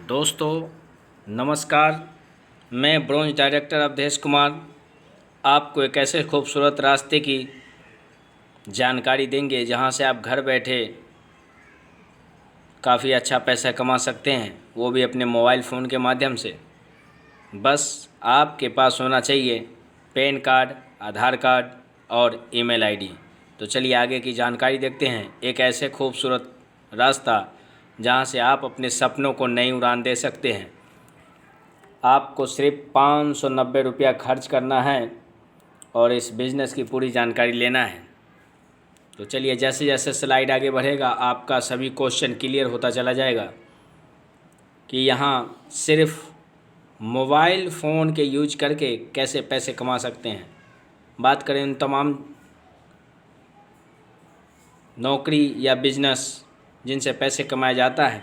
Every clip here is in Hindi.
दोस्तों नमस्कार। मैं ब्रॉन्ज डायरेक्टर अवधेश कुमार आपको एक ऐसे खूबसूरत रास्ते की जानकारी देंगे जहां से आप घर बैठे काफ़ी अच्छा पैसा कमा सकते हैं, वो भी अपने मोबाइल फ़ोन के माध्यम से। बस आपके पास होना चाहिए पैन कार्ड, आधार कार्ड और ईमेल आईडी। तो चलिए आगे की जानकारी देखते हैं। एक ऐसे खूबसूरत रास्ता जहां से आप अपने सपनों को नई उड़ान दे सकते हैं। आपको सिर्फ 590 रुपया खर्च करना है और इस बिज़नेस की पूरी जानकारी लेना है। तो चलिए जैसे जैसे स्लाइड आगे बढ़ेगा आपका सभी क्वेश्चन क्लियर होता चला जाएगा कि यहाँ सिर्फ मोबाइल फ़ोन के यूज करके कैसे पैसे कमा सकते हैं। बात करें उन तमाम नौकरी या बिजनेस जिनसे पैसे कमाया जाता है,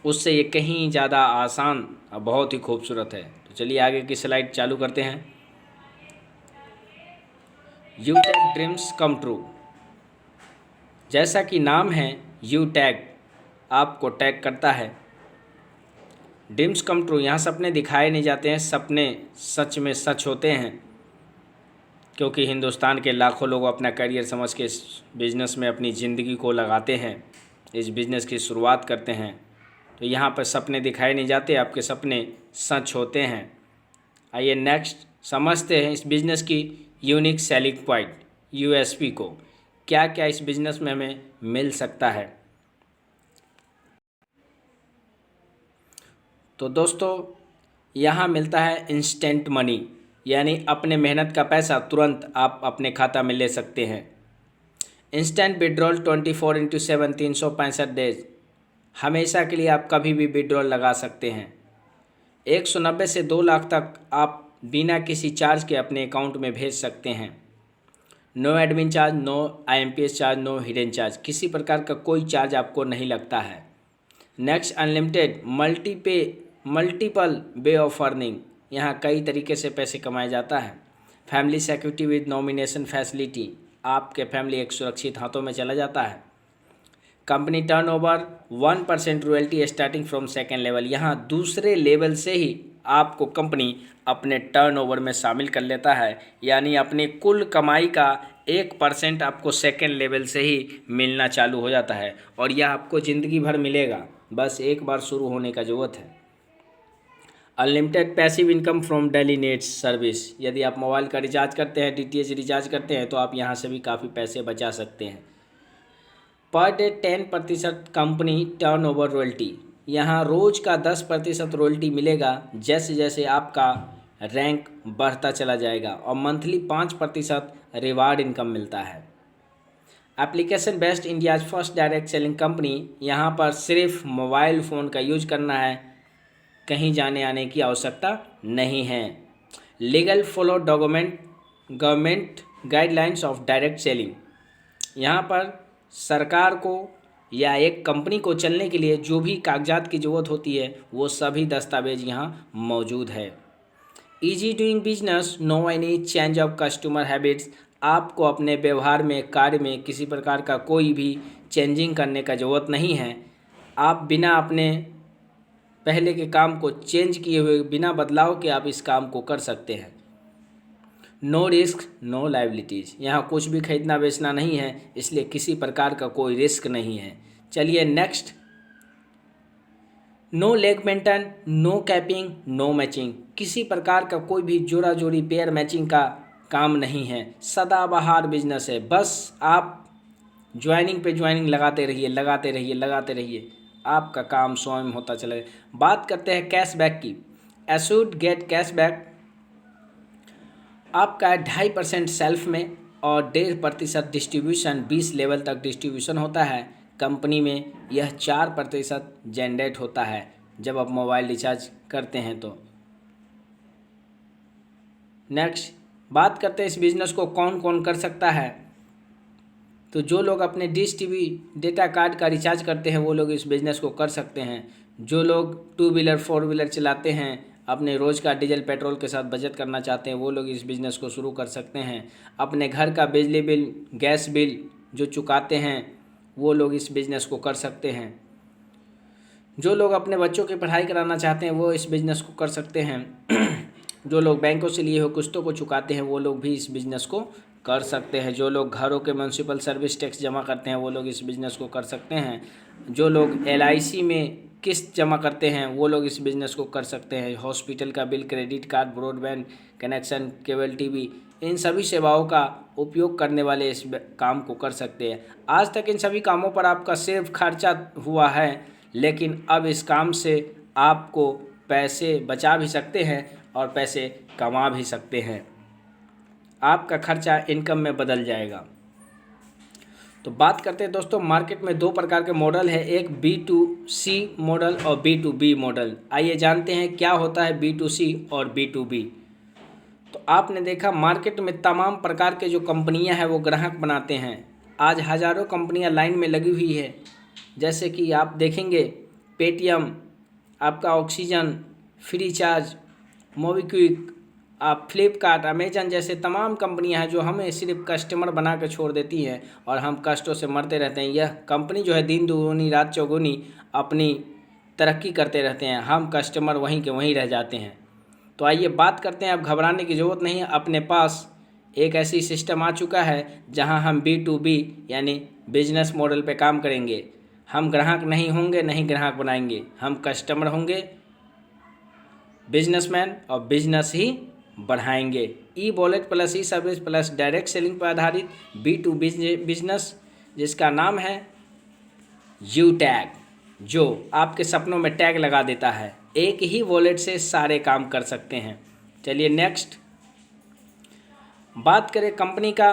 उससे ये कहीं ज़्यादा आसान और बहुत ही खूबसूरत है। तो चलिए आगे की स्लाइड चालू करते हैं। You tag dreams come true. जैसा कि नाम है यू टैग आपको टैग करता है। ड्रीम्स कम ट्रू, यहाँ सपने दिखाए नहीं जाते हैं, सपने सच में सच होते हैं। क्योंकि हिंदुस्तान के लाखों लोग अपना करियर समझ के इस बिज़नेस में अपनी ज़िंदगी को लगाते हैं, इस बिज़नेस की शुरुआत करते हैं। तो यहाँ पर सपने दिखाए नहीं जाते, आपके सपने सच होते हैं। आइए नेक्स्ट समझते हैं इस बिज़नेस की यूनिक सेलिंग पॉइंट यूएसपी को। क्या क्या इस बिज़नेस में हमें मिल सकता है। तो दोस्तों यहाँ मिलता है इंस्टेंट मनी, यानी अपने मेहनत का पैसा तुरंत आप अपने खाता में ले सकते हैं। इंस्टेंट विड्रॉल 24/7 365 डेज, हमेशा के लिए आप कभी भी विड्रॉल लगा सकते हैं। 190 से 2 लाख तक आप बिना किसी चार्ज के अपने अकाउंट में भेज सकते हैं। No admin charge, no IMPS charge, no hidden charge, किसी प्रकार का कोई चार्ज आपको नहीं लगता है। Next unlimited multiple way of earning, यहाँ कई तरीके से पैसे कमाया जाता है। Family security with nomination facility, आपके फैमिली एक सुरक्षित हाथों में चला जाता है। Company turnover 1% royalty starting from second level, यहाँ दूसरे लेवल से ही आपको कंपनी अपने टर्नओवर में शामिल कर लेता है, यानी अपनी कुल कमाई का 1% आपको सेकेंड लेवल से ही मिलना चालू हो जाता है। और यह आपको ज़िंदगी भर मिलेगा, बस एक बार शुरू होने का ज़रूरत है। Unlimited passive income from daily needs service, यदि आप मोबाइल का रिचार्ज करते हैं, डीटीएच रिचार्ज करते हैं, तो आप यहाँ से भी काफ़ी पैसे बचा सकते हैं। Per day 10% company turnover royalty, यहाँ रोज़ का 10% रॉयल्टी मिलेगा जैसे जैसे आपका रैंक बढ़ता चला जाएगा। और मंथली 5% रिवार्ड इनकम मिलता है। Application based India's first direct selling company, यहाँ पर सिर्फ मोबाइल फ़ोन का यूज करना है, कहीं जाने आने की आवश्यकता नहीं है। Legal follow government guidelines of direct selling, यहाँ पर सरकार को या एक कंपनी को चलने के लिए जो भी कागजात की ज़रूरत होती है वो सभी दस्तावेज यहाँ मौजूद है। Easy doing business, no any change of customer habits, आपको अपने व्यवहार में, कार्य में किसी प्रकार का कोई भी चेंजिंग करने का ज़रूरत नहीं है। आप बिना अपने पहले के काम को चेंज किए हुए, बिना बदलाव के आप इस काम को कर सकते हैं। नो रिस्क नो लायबिलिटीज़, यहाँ कुछ भी खरीदना बेचना नहीं है, इसलिए किसी प्रकार का कोई रिस्क नहीं है। चलिए next, no leg maintain, no capping, no matching, किसी प्रकार का कोई भी जोड़ा जोड़ी पेयर मैचिंग का काम नहीं है। सदाबहार बिजनेस है, बस आप ज्वाइनिंग पे ज्वाइनिंग लगाते रहिए, आपका काम स्वयं होता चले। बात करते हैं कैशबैक की। एश्योर्ड गेट कैशबैक आपका 2.5% सेल्फ में और 1.5% डिस्ट्रीब्यूशन, 20 लेवल तक डिस्ट्रीब्यूशन होता है। कंपनी में यह 4% जनरेट होता है जब आप मोबाइल रिचार्ज करते हैं तो। नेक्स्ट बात करते हैं इस बिज़नेस को कौन कौन कर सकता है। तो जो लोग अपने डिश टीवी डेटा कार्ड का रिचार्ज करते हैं वो लोग इस बिज़नेस को कर सकते हैं। जो लोग 2 व्हीलर 4 व्हीलर चलाते हैं, अपने रोज़ का डीजल पेट्रोल के साथ बचत करना चाहते हैं, वो लोग इस बिज़नेस को शुरू कर सकते हैं। अपने घर का बिजली बिल, गैस बिल जो चुकाते हैं वो लोग इस बिज़नेस को कर सकते हैं। जो लोग अपने बच्चों की पढ़ाई कराना चाहते हैं वो इस बिज़नेस को कर सकते हैं। जो लोग बैंकों से लिए हुए किस्तों को चुकाते हैं वो लोग भी इस बिज़नेस को कर सकते हैं। जो लोग घरों के म्यूनसिपल सर्विस टैक्स जमा करते हैं वो लोग इस बिज़नेस को कर सकते हैं। जो लोग LIC में किस्त जमा करते हैं वो लोग इस बिज़नेस को कर सकते हैं। हॉस्पिटल का bill, credit card, broadband connection, cable TV, इन सभी सेवाओं का उपयोग करने वाले इस काम को कर सकते हैं। आज तक इन सभी कामों पर आपका सिर्फ खर्चा हुआ है, लेकिन अब इस काम से आपको पैसे बचा भी सकते हैं और पैसे कमा भी सकते हैं। आपका खर्चा इनकम में बदल जाएगा। तो बात करते हैं दोस्तों, मार्केट में 2 प्रकार के मॉडल है, एक B2C मॉडल और B2B मॉडल। आइए जानते हैं क्या होता है B2C और B2B। तो आपने देखा मार्केट में तमाम प्रकार के जो कंपनियां हैं वो ग्राहक बनाते हैं। आज हज़ारों कंपनियां लाइन में लगी हुई है, जैसे कि आप देखेंगे पेटीएम, आपका ऑक्सीजन, फ्रीचार्ज, मोबिक्विक, आप फ्लिपकार्ट, अमेजन जैसे तमाम कंपनियां हैं जो हमें सिर्फ कस्टमर बना के छोड़ देती हैं और हम कष्टों से मरते रहते हैं। यह कंपनी जो है दिन दुगुनी रात चौगुनी अपनी तरक्की करते रहते हैं, हम कस्टमर वहीं के वहीं रह जाते हैं। तो आइए बात करते हैं, अब घबराने की ज़रूरत नहीं है। अपने पास एक ऐसी सिस्टम आ चुका है जहां हम B2B यानी बिजनेस मॉडल पे काम करेंगे। हम ग्राहक नहीं होंगे, नहीं ग्राहक बनाएंगे, हम कस्टमर होंगे, बिजनेसमैन, और बिजनेस ही बढ़ाएंगे। E wallet plus e service plus direct selling पर आधारित B2B बिजनेस, जिसका नाम है U-टैग, जो आपके सपनों में टैग लगा देता है। एक ही वॉलेट से सारे काम कर सकते हैं। चलिए नेक्स्ट बात करें कंपनी का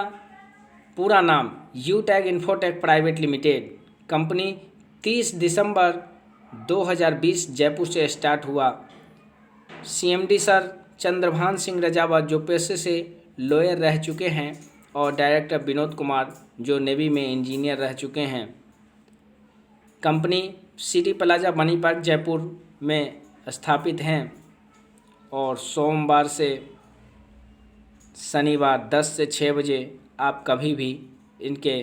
पूरा नाम, U-टैग इन्फोटेक प्राइवेट लिमिटेड। कंपनी 30 दिसंबर 2020 जयपुर से स्टार्ट हुआ। CMD सर चंद्रभान सिंह रजावत जो पेशे से लॉयर रह चुके हैं, और डायरेक्टर विनोद कुमार जो नेवी में इंजीनियर रह चुके हैं। Company city plaza money park Jaipur में स्थापित हैं और सोमवार से शनिवार 10 से 6 बजे आप कभी भी इनके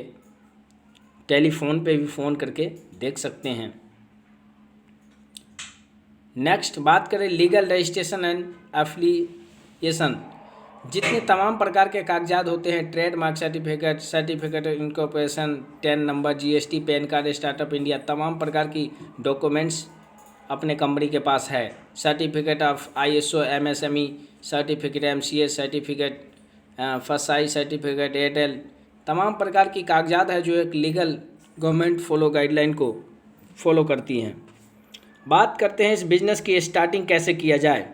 टेलीफोन पे भी फ़ोन करके देख सकते हैं। नेक्स्ट बात करें लीगल रजिस्ट्रेशन एंड एफिलिएशन। जितने तमाम प्रकार के कागजात होते हैं, trademark certificate, certificate incorporation, 10 number, GST, pan card, startup India, तमाम प्रकार की डॉक्यूमेंट्स अपने कंपनी के पास है। Certificate of ISO, MSME certificate, MCA certificate, FSI certificate, Airtel, तमाम प्रकार की कागजात है जो एक लीगल गवर्नमेंट फॉलो गाइडलाइन को फॉलो करती हैं। बात करते हैं इस बिज़नेस की स्टार्टिंग कैसे किया जाए।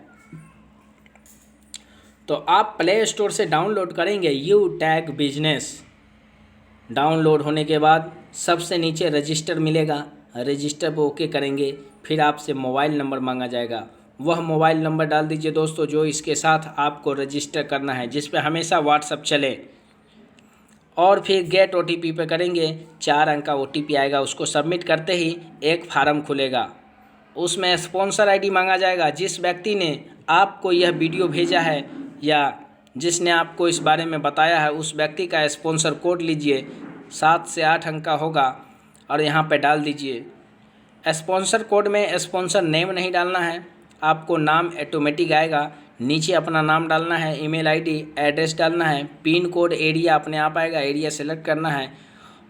तो आप प्ले स्टोर से डाउनलोड करेंगे U-टैग बिजनेस। डाउनलोड होने के बाद सबसे नीचे रजिस्टर मिलेगा, रजिस्टर पर ओके करेंगे, फिर आपसे मोबाइल नंबर मांगा जाएगा। वह मोबाइल नंबर डाल दीजिए दोस्तों जो इसके साथ आपको रजिस्टर करना है, जिस पे हमेशा व्हाट्सअप चले, और फिर गेट OTP पे करेंगे। 4 अंक का OTP आएगा, उसको सबमिट करते ही एक फार्म खुलेगा, उसमें स्पॉन्सर ID मांगा जाएगा। जिस व्यक्ति ने आपको यह वीडियो भेजा है या जिसने आपको इस बारे में बताया है, उस व्यक्ति का स्पॉन्सर कोड लीजिए, 7 से 8 अंक का होगा, और यहाँ पे डाल दीजिए। स्पॉन्सर कोड में स्पॉन्सर नेम नहीं डालना है, आपको नाम ऑटोमेटिक आएगा। नीचे अपना नाम डालना है, ईमेल ID, एड्रेस डालना है, पिन कोड, एरिया अपने आप आएगा, एरिया सेलेक्ट करना है,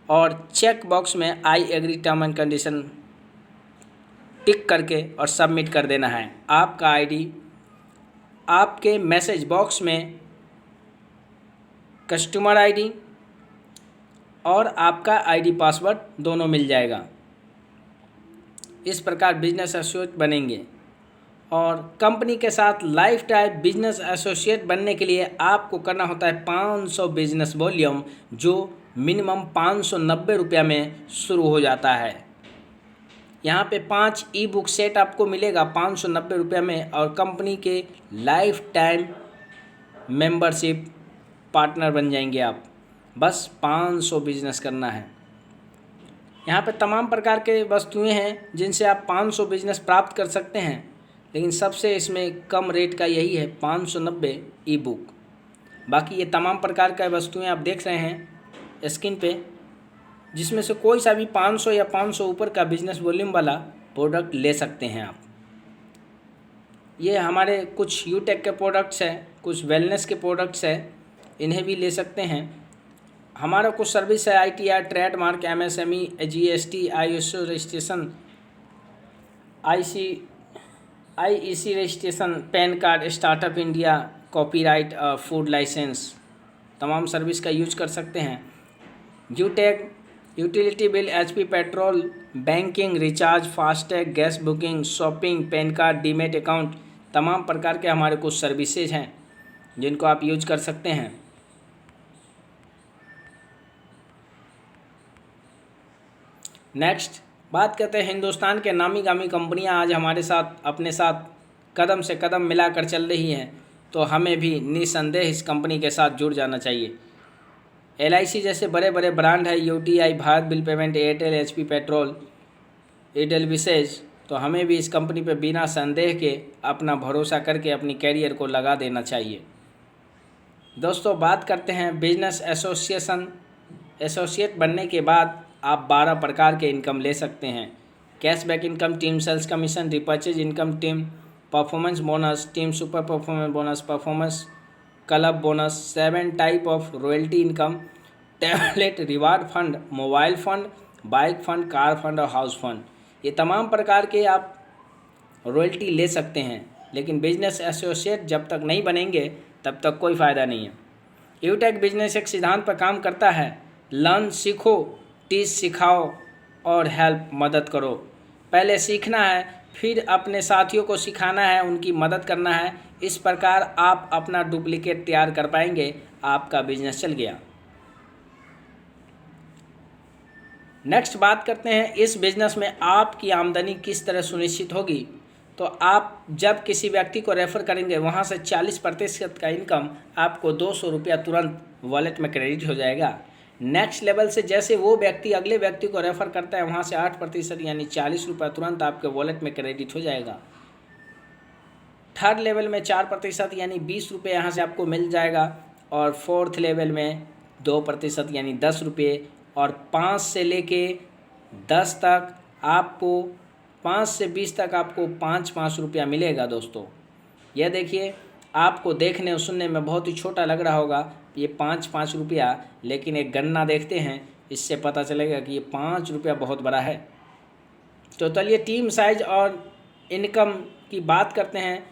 और चेक बॉक्स में I agree term and condition tick करके और सबमिट कर देना है। आपका ID आपके मैसेज बॉक्स में कस्टमर ID और आपका ID पासवर्ड दोनों मिल जाएगा। इस प्रकार बिजनेस एसोसिएट बनेंगे, और कंपनी के साथ लाइफ टाइम बिजनेस एसोसिएट बनने के लिए आपको करना होता है 500 बिजनेस वॉल्यूम, जो मिनिमम 590 रुपये में शुरू हो जाता है। यहाँ पे 5 ई-बुक सेट आपको मिलेगा 590 रुपये में, और कंपनी के लाइफ टाइम मेंबरशिप पार्टनर बन जाएंगे आप। बस 500 बिजनेस करना है। यहाँ पे तमाम प्रकार के वस्तुएं हैं जिनसे आप 500 बिजनेस प्राप्त कर सकते हैं, लेकिन सबसे इसमें कम रेट का यही है 590 ई-बुक। बाकी ये तमाम प्रकार का वस्तुएं आप देख रहे हैं स्क्रीन पे, जिसमें से कोई सा भी 500 या 500 ऊपर का बिजनेस वॉल्यूम वाला प्रोडक्ट ले सकते हैं आप। ये हमारे कुछ यूटेक के प्रोडक्ट्स हैं, कुछ वेलनेस के प्रोडक्ट्स हैं, इन्हें भी ले सकते हैं। हमारा कुछ सर्विस है ITR, trademark, MSME, GST, ISO registration, IEC registration, PAN card, startup India, copyright और फूड लाइसेंस, तमाम सर्विस का यूज कर सकते हैं। यूटेक, utility bill, HP petrol, banking, recharge, FASTag, gas booking, shopping, PAN card, demat account, तमाम प्रकार के हमारे कुछ सर्विसेज हैं जिनको आप यूज कर सकते हैं। नेक्स्ट बात करते हैं हिंदुस्तान के नामी गामी कंपनियां आज हमारे साथ अपने साथ कदम से कदम मिलाकर चल रही हैं, तो हमें भी निसंदेह इस कंपनी के साथ जुड़ जाना चाहिए। LIC जैसे बड़े बड़े ब्रांड है, UTI, Bharat bill payment, Airtel, HP पेट्रोल, एयरटेल विशेष, तो हमें भी इस कंपनी पर बिना संदेह के अपना भरोसा करके अपनी कैरियर को लगा देना चाहिए। दोस्तों बात करते हैं बिजनेस एसोसिएट बनने के बाद आप 12 प्रकार के इनकम ले सकते हैं। Cashback income, team sales commission, repurchase income, team performance bonus, team super performance bonus, performance club bonus, 7 type of royalty income, tablet, reward fund, mobile fund, bike fund, car fund और हाउस फंड, ये तमाम प्रकार के आप रॉयल्टी ले सकते हैं। लेकिन बिजनेस एसोसिएट जब तक नहीं बनेंगे तब तक कोई फ़ायदा नहीं है। यूटेक बिजनेस एक सिद्धांत पर काम करता है, लर्न सीखो, टीच सिखाओ और हेल्प मदद करो। पहले सीखना है, फिर अपने साथियों को सिखाना है, उनकी मदद करना है। इस प्रकार आप अपना डुप्लीकेट तैयार कर पाएंगे, आपका बिजनेस चल गया। नेक्स्ट बात करते हैं इस बिजनेस में आपकी आमदनी किस तरह सुनिश्चित होगी। तो आप जब किसी व्यक्ति को रेफ़र करेंगे वहाँ से 40% का इनकम आपको 200 रुपया तुरंत वॉलेट में क्रेडिट हो जाएगा। नेक्स्ट लेवल से जैसे वो व्यक्ति अगले व्यक्ति को रेफ़र करता है वहाँ से 8% यानी 40 रुपया तुरंत आपके वॉलेट में क्रेडिट हो जाएगा। थर्ड लेवल में 4% यानी 20 रुपये यहाँ से आपको मिल जाएगा। और फोर्थ लेवल में 2% यानी 10 रुपये। और 5 से लेके 10 तक आपको 5 से 20 तक आपको 5 रुपया मिलेगा। दोस्तों यह देखिए, आपको देखने और सुनने में बहुत ही छोटा लग रहा होगा ये 5 रुपया, लेकिन एक गन्ना देखते हैं इससे पता चलेगा कि ये 5 रुपया बहुत बड़ा है। तो चलिए टीम साइज और इनकम की बात करते हैं।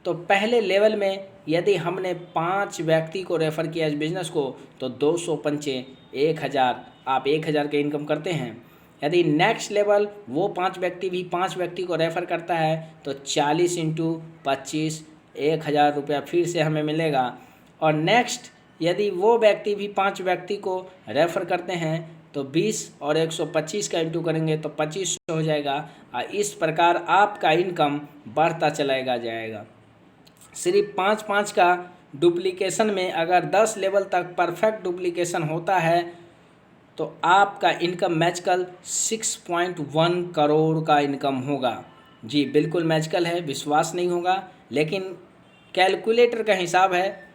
तो पहले लेवल में यदि हमने 5 व्यक्ति को रेफ़र किया इस बिज़नेस को तो 200 पंचे 1000, आप 1000 के इनकम करते हैं। यदि नेक्स्ट लेवल वो 5 व्यक्ति भी 5 व्यक्ति को रेफ़र करता है तो 40 × 25 1000 रुपया फिर से हमें मिलेगा। और नेक्स्ट यदि वो व्यक्ति भी 5 व्यक्ति को रेफ़र करते हैं तो 20 और 125 का इंटू करेंगे तो 2500 हो जाएगा। और इस प्रकार आपका इनकम बढ़ता चला जाएगा। सिर्फ 5 का डुप्लीकेशन में अगर 10 लेवल तक परफेक्ट डुप्लीकेशन होता है तो आपका इनकम मैजिकल 6.1 करोड़ का इनकम होगा। जी बिल्कुल मैजिकल है, विश्वास नहीं होगा, लेकिन कैलकुलेटर का हिसाब है।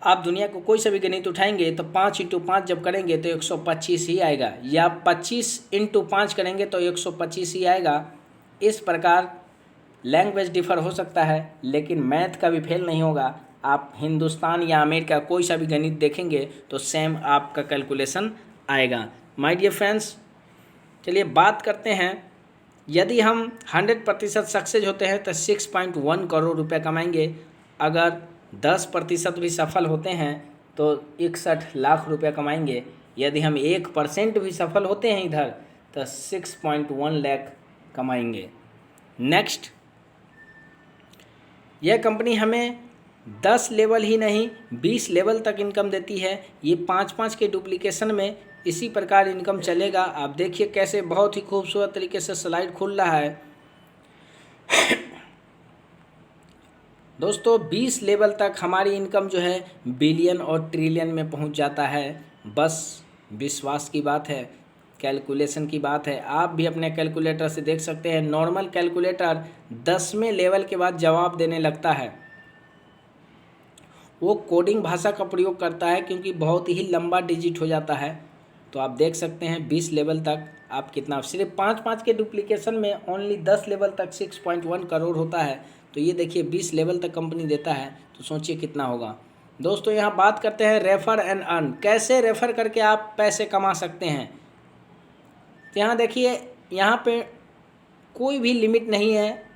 आप दुनिया को कोई सा भी गणित उठाएंगे तो 5 × 5 जब करेंगे तो 125 ही आएगा, या 25 × 5 करेंगे तो 125 ही आएगा। इस प्रकार लैंग्वेज डिफ़र हो सकता है लेकिन मैथ का भी फेल नहीं होगा। आप हिंदुस्तान या अमेरिका कोई सा भी गणित देखेंगे तो सेम आपका कैलकुलेशन आएगा। माय डियर फ्रेंड्स, चलिए बात करते हैं, यदि हम 100% सक्सेस होते हैं तो 6.1 करोड़ रुपए कमाएंगे। अगर 10% भी सफल होते हैं तो 61 लाख रुपया कमाएंगे। यदि हम 1% भी सफल होते हैं इधर तो 6.1 लाख कमाएंगे। नेक्स्ट, यह कंपनी हमें 10 लेवल ही नहीं 20 लेवल तक इनकम देती है। ये 5 के डुप्लीकेशन में इसी प्रकार इनकम चलेगा। आप देखिए कैसे बहुत ही खूबसूरत तरीके से स्लाइड खुल रहा है। दोस्तों 20 लेवल तक हमारी इनकम जो है बिलियन और ट्रिलियन में पहुंच जाता है। बस विश्वास की बात है, कैलकुलेशन की बात है। आप भी अपने कैलकुलेटर से देख सकते हैं, नॉर्मल कैलकुलेटर 10वें लेवल के बाद जवाब देने लगता है। वो कोडिंग भाषा का प्रयोग करता है क्योंकि बहुत ही लंबा डिजिट हो जाता है। तो आप देख सकते हैं 20 लेवल तक आप कितना, सिर्फ 5-5 के डुप्लीकेशन में ओनली 10 लेवल तक 6.1 करोड़ होता है। तो ये देखिए 20 लेवल तक कंपनी देता है, तो सोचिए कितना होगा। दोस्तों यहाँ बात करते हैं रेफ़र एंड अर्न, कैसे रेफ़र करके आप पैसे कमा सकते हैं। तो यहाँ देखिए, यहाँ पे कोई भी लिमिट नहीं है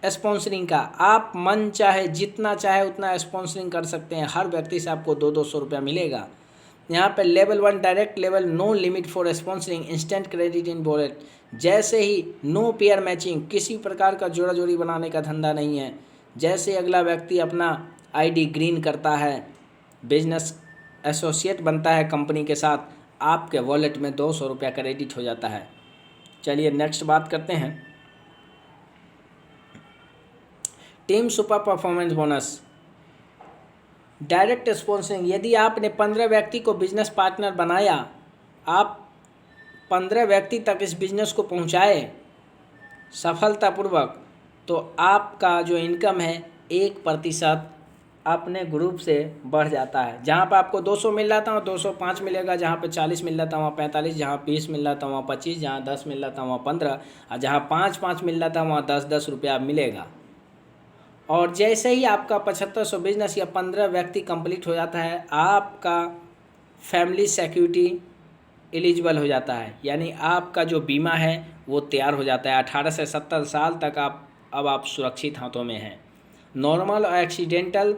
स्पॉन्सरिंग का, आप मन चाहे जितना चाहे उतना स्पॉन्सरिंग कर सकते हैं। हर व्यक्ति से आपको 200 रुपया मिलेगा। यहाँ पे level 1 direct level, no limit for sponsoring, instant credit in wallet. जैसे ही नो पेयर मैचिंग, किसी प्रकार का जोड़ा जोड़ी बनाने का धंधा नहीं है। जैसे अगला व्यक्ति अपना आईडी ग्रीन करता है, बिजनेस एसोसिएट बनता है कंपनी के साथ, आपके वॉलेट में 200 रुपया क्रेडिट हो जाता है। चलिए नेक्स्ट बात करते हैं, team super performance bonus, direct sponsoring. यदि आपने 15 व्यक्ति को बिजनेस पार्टनर बनाया, आप 15 व्यक्ति तक इस बिजनेस को पहुंचाए सफलतापूर्वक, तो आपका जो इनकम है 1% अपने ग्रुप से बढ़ जाता है। जहाँ पर आपको 200 मिल रहा था वहाँ 205 मिलेगा, जहाँ पे 40 मिल रहा था वहाँ 45, जहाँ 20 मिल रहा था वहाँ 25, जहाँ 10 मिल रहा था वहाँ 15, और जहाँ 5-5 मिल रहा था वहाँ 10-10 रुपया मिलेगा। और जैसे ही आपका 7500 बिजनेस या 15 व्यक्ति कंप्लीट हो जाता है, आपका फैमिली सिक्योरिटी एलिजिबल हो जाता है, यानी आपका जो बीमा है वो तैयार हो जाता है। 18 से 70 साल तक आप सुरक्षित हाथों में हैं। नॉर्मल और एक्सीडेंटल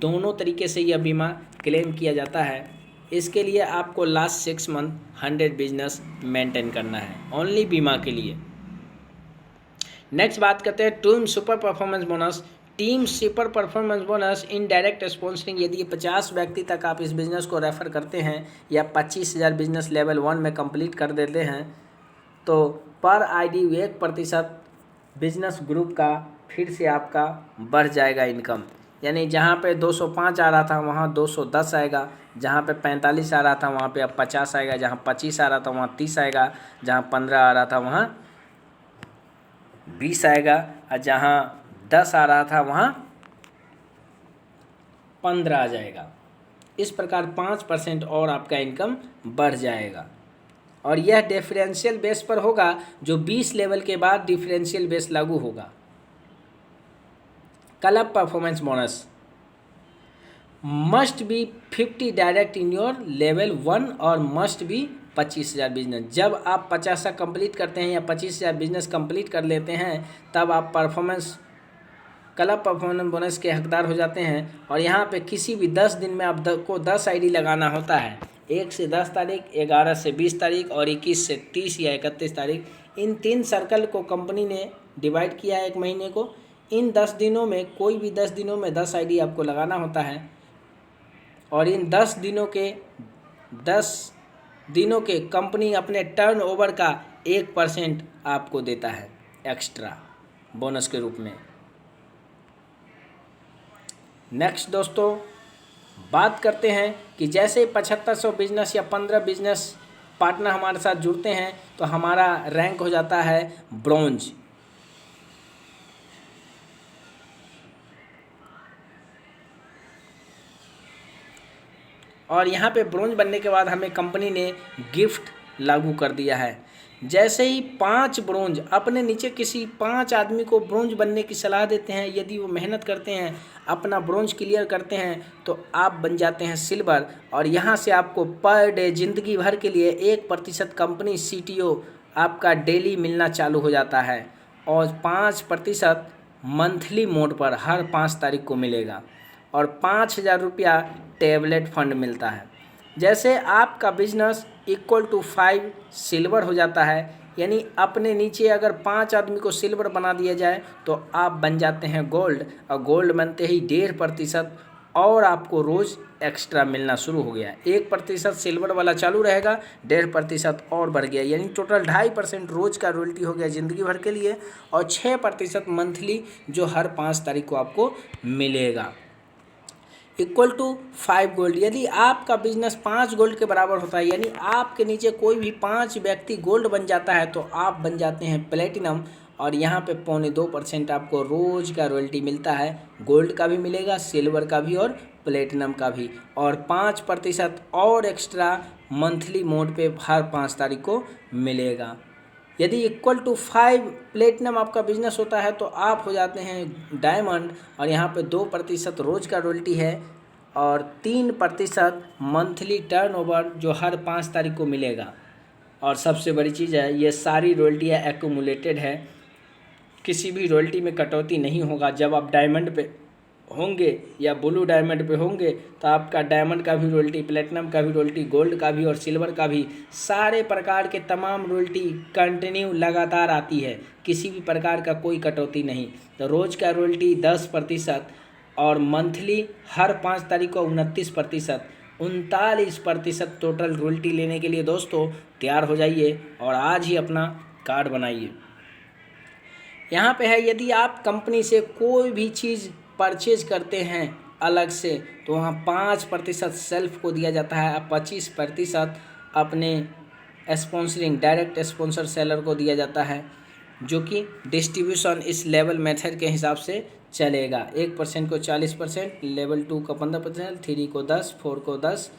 दोनों तरीके से यह बीमा क्लेम किया जाता है। इसके लिए आपको लास्ट 6 मंथ 100 बिजनेस मेंटेन करना है, ओनली बीमा के लिए। नेक्स्ट बात करते हैं team super performance bonus. Team super performance bonus in direct sponsoring, यदि 50 व्यक्ति तक आप इस बिज़नेस को रेफ़र करते हैं या 25,000 बिजनेस लेवल 1 में कंप्लीट कर देते हैं, तो पर आईडी 1% बिजनेस ग्रुप का फिर से आपका बढ़ जाएगा इनकम। यानी जहाँ पे 205 आ रहा था वहाँ 210 आएगा, जहाँ पे 45 आ रहा था वहाँ पे अब 50 आएगा, जहाँ 25 आ रहा था वहाँ 30 आएगा, जहाँ 15 आ रहा था वहाँ 20 आएगा, और जहाँ 10 आ रहा था वहाँ 15 आ जाएगा। इस प्रकार 5% और आपका इनकम बढ़ जाएगा। और यह डिफरेंशियल बेस पर होगा, जो 20 लेवल के बाद डिफरेंशियल बेस लागू होगा। Club performance bonus must be 50 direct in your level 1 और मस्ट बी 25,000 बिजनेस। जब आप 50 कंप्लीट करते हैं या 25,000 बिजनेस कंप्लीट कर लेते हैं, तब आप क्लब परफॉर्मेंस बोनस के हकदार हो जाते हैं। और यहाँ पे किसी भी 10 दिन में आपको 10 आईडी लगाना होता है, 1 से 10 तारीख, 11 से 20 तारीख और 21 से 30 या 31 तारीख। इन 3 सर्कल को कंपनी ने डिवाइड किया है एक महीने को। इन 10 दिनों में कोई भी 10 दिनों में 10 आईडी आपको लगाना होता है, और इन 10 दिनों के कंपनी अपने टर्नओवर का 1% आपको देता है एक्स्ट्रा बोनस के रूप में। नेक्स्ट दोस्तों बात करते हैं कि जैसे 7500 बिजनेस या 15 बिजनेस पार्टनर हमारे साथ जुड़ते हैं, तो हमारा रैंक हो जाता है ब्रॉन्ज। और यहाँ पे ब्रोंज बनने के बाद हमें कंपनी ने गिफ्ट लागू कर दिया है। जैसे ही 5 ब्रोंज अपने नीचे किसी 5 आदमी को ब्रोंज बनने की सलाह देते हैं, यदि वो मेहनत करते हैं, अपना ब्रोंज क्लियर करते हैं, तो आप बन जाते हैं सिल्वर। और यहाँ से आपको पर डे ज़िंदगी भर के लिए 1% कंपनी CTO आपका डेली मिलना चालू हो जाता है, और 5% मंथली मोड पर हर 5 तारीख को मिलेगा, और 5,000 रुपया टैबलेट फंड मिलता है। जैसे आपका बिजनेस इक्वल टू 5 सिल्वर हो जाता है, यानी अपने नीचे अगर 5 आदमी को सिल्वर बना दिया जाए तो आप बन जाते हैं गोल्ड, और गोल्ड बनते ही 1.5% और आपको रोज़ एक्स्ट्रा मिलना शुरू हो गया। 1% सिल्वर वाला चालू रहेगा, 1.5% और बढ़ गया, यानी टोटल 2.5% रोज़ का रॉयल्टी हो गया ज़िंदगी भर के लिए, और 6% मंथली जो हर 5 तारीख को आपको मिलेगा, इक्वल टू 5 गोल्ड। यदि आपका बिजनेस 5 गोल्ड के बराबर होता है, यानी आपके नीचे कोई भी 5 व्यक्ति गोल्ड बन जाता है, तो आप बन जाते हैं प्लेटिनम, और यहाँ पे 0.25% आपको रोज़ का रॉयल्टी मिलता है। गोल्ड का भी मिलेगा, सिल्वर का भी और प्लेटिनम का भी, और 5% और एक्स्ट्रा मंथली मोड पे हर 5 तारीख को मिलेगा। यदि इक्वल टू 5 प्लेटिनम आपका बिजनेस होता है तो आप हो जाते हैं डायमंड, और यहाँ पे 2% रोज का रॉयल्टी है और 3% मंथली टर्नओवर जो हर 5 तारीख को मिलेगा। और सबसे बड़ी चीज़ है, ये सारी रॉयल्टियाँ एक्यूमुलेटेड है, किसी भी रॉयल्टी में कटौती नहीं होगा। जब आप डायमंड पे होंगे या ब्लू डायमंड पे होंगे तो आपका डायमंड का भी रॉयल्टी, प्लेटिनम का भी रॉयल्टी, गोल्ड का भी और सिल्वर का भी, सारे प्रकार के तमाम रॉयल्टी कंटिन्यू लगातार आती है, किसी भी प्रकार का कोई कटौती नहीं। तो रोज़ का रॉयल्टी 10% और मंथली हर 5 तारीख को 29%, 39% टोटल रॉयल्टी लेने के लिए दोस्तों तैयार हो जाइए और आज ही अपना कार्ड बनाइए। यहाँ पे है, यदि आप कंपनी से कोई भी चीज़ परचेज करते हैं अलग से तो वहाँ 5% सेल्फ को दिया जाता है, 25% अपने स्पॉन्सरिंग डायरेक्ट स्पॉन्सर सेलर को दिया जाता है, जो कि डिस्ट्रीब्यूशन इस लेवल मेथड के हिसाब से चलेगा। 1% को 40%, लेवल 2 को 15%, 3 को 10, 4 को 10,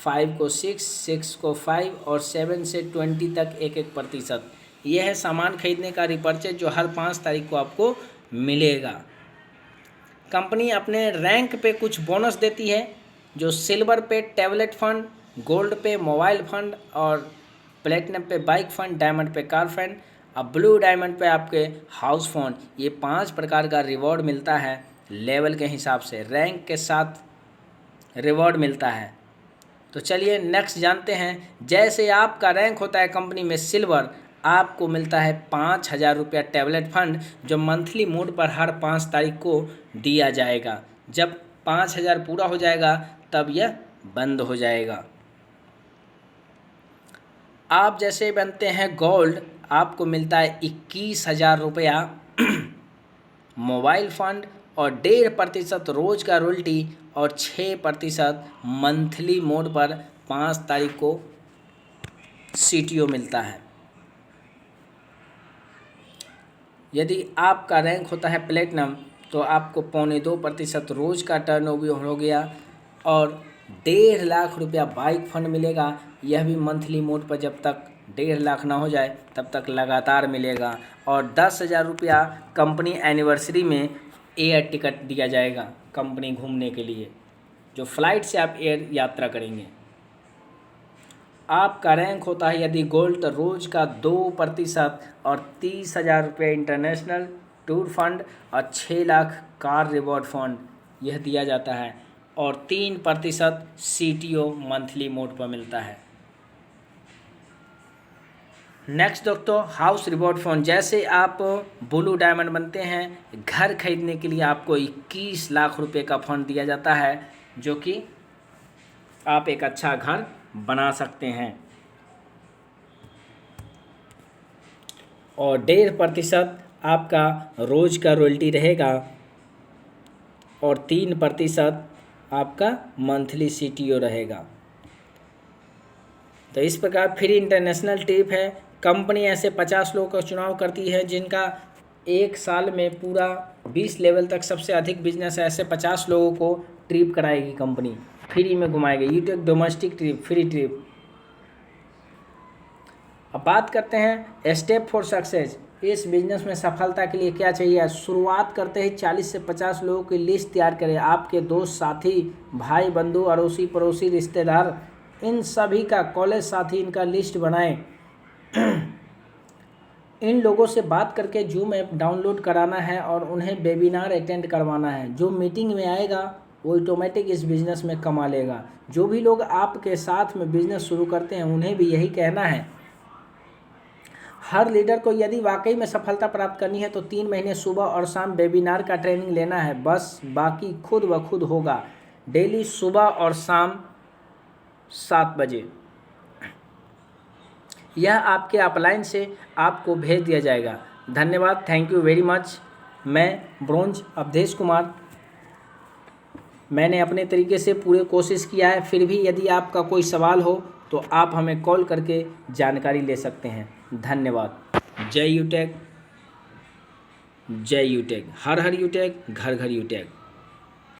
5 को 6, 6 को 5 और 7 से 20 तक 1-1%। यह है सामान खरीदने का रिपर्चेज जो हर 5 तारीख को आपको मिलेगा। कंपनी अपने रैंक पे कुछ बोनस देती है, जो सिल्वर पे टैबलेट फंड, गोल्ड पे मोबाइल फंड और प्लेटिनम पे बाइक फंड, डायमंड पे कार फंड और ब्लू डायमंड पे आपके हाउस फंड। ये 5 प्रकार का रिवॉर्ड मिलता है लेवल के हिसाब से, रैंक के साथ रिवॉर्ड मिलता है। तो चलिए नेक्स्ट जानते हैं। जैसे आपका रैंक होता है कंपनी में सिल्वर, आपको मिलता है 5,000 रुपया टैबलेट फंड, जो मंथली मोड पर हर 5 तारीख को दिया जाएगा। जब 5,000 पूरा हो जाएगा तब यह बंद हो जाएगा। आप जैसे बनते हैं गोल्ड, आपको मिलता है 21,000 रुपया मोबाइल फंड और 1.5% रोज़ का रॉयल्टी और 6% मंथली मोड पर 5 तारीख को CTO मिलता है। यदि आपका रैंक होता है प्लेटिनम तो आपको 0.25% रोज़ का टर्नओवर हो गया और 1.5 लाख रुपया बाइक फंड मिलेगा। यह भी मंथली मोड पर जब तक 1.5 लाख ना हो जाए तब तक लगातार मिलेगा। और 10,000 रुपया कंपनी एनिवर्सरी में एयर टिकट दिया जाएगा कंपनी घूमने के लिए, जो फ्लाइट से आप एयर यात्रा करेंगे। आपका रैंक होता है यदि गोल्ड, तो रोज़ का 2% और 30,000 रुपये इंटरनेशनल टूर फंड और 6 लाख कार रिवॉर्ड फंड यह दिया जाता है और 3% CTO मंथली मोड पर मिलता है। नेक्स्ट दोस्तों, हाउस रिवॉर्ड फंड। जैसे आप ब्लू डायमंड बनते हैं, घर खरीदने के लिए आपको 21 लाख रुपए का फंड दिया जाता है, जो कि आप एक अच्छा घर बना सकते हैं। और 1.5% आपका रोज़ का रॉयल्टी रहेगा और 3% आपका मंथली CTO रहेगा। तो इस प्रकार फ्री इंटरनेशनल ट्रिप है। कंपनी ऐसे 50 लोगों का चुनाव करती है जिनका एक साल में पूरा 20 लेवल तक सबसे अधिक बिजनेस है। ऐसे 50 लोगों को ट्रिप कराएगी कंपनी, फ्री में घुमाएगी। यूटेक डोमेस्टिक ट्रिप, फ्री ट्रिप। अब बात करते हैं स्टेप फॉर सक्सेस। इस बिजनेस में सफलता के लिए क्या चाहिए। शुरुआत करते ही 40 से 50 लोगों की लिस्ट तैयार करें। आपके दोस्त, साथी, भाई, बंधु, अड़ोसी पड़ोसी, रिश्तेदार, इन सभी का, कॉलेज साथी, इनका लिस्ट बनाएं। इन लोगों से बात करके जूम ऐप डाउनलोड कराना है और उन्हें वेबिनार अटेंड करवाना है। जो मीटिंग में आएगा वो ऑटोमेटिक इस बिज़नेस में कमा लेगा। जो भी लोग आपके साथ में बिज़नेस शुरू करते हैं उन्हें भी यही कहना है। हर लीडर को यदि वाकई में सफलता प्राप्त करनी है तो 3 महीने सुबह और शाम वेबिनार का ट्रेनिंग लेना है, बस बाकी खुद ब खुद होगा। डेली सुबह और शाम 7 बजे यह आपके अपलाइन से आपको भेज दिया जाएगा। धन्यवाद, थैंक यू वेरी मच। मैं ब्रोंज अवधेश कुमार, मैंने अपने तरीके से पूरे कोशिश किया है। फिर भी यदि आपका कोई सवाल हो तो आप हमें कॉल करके जानकारी ले सकते हैं। धन्यवाद। जय यूटेक, जय यूटेक, हर हर यूटेक, घर घर यूटेक।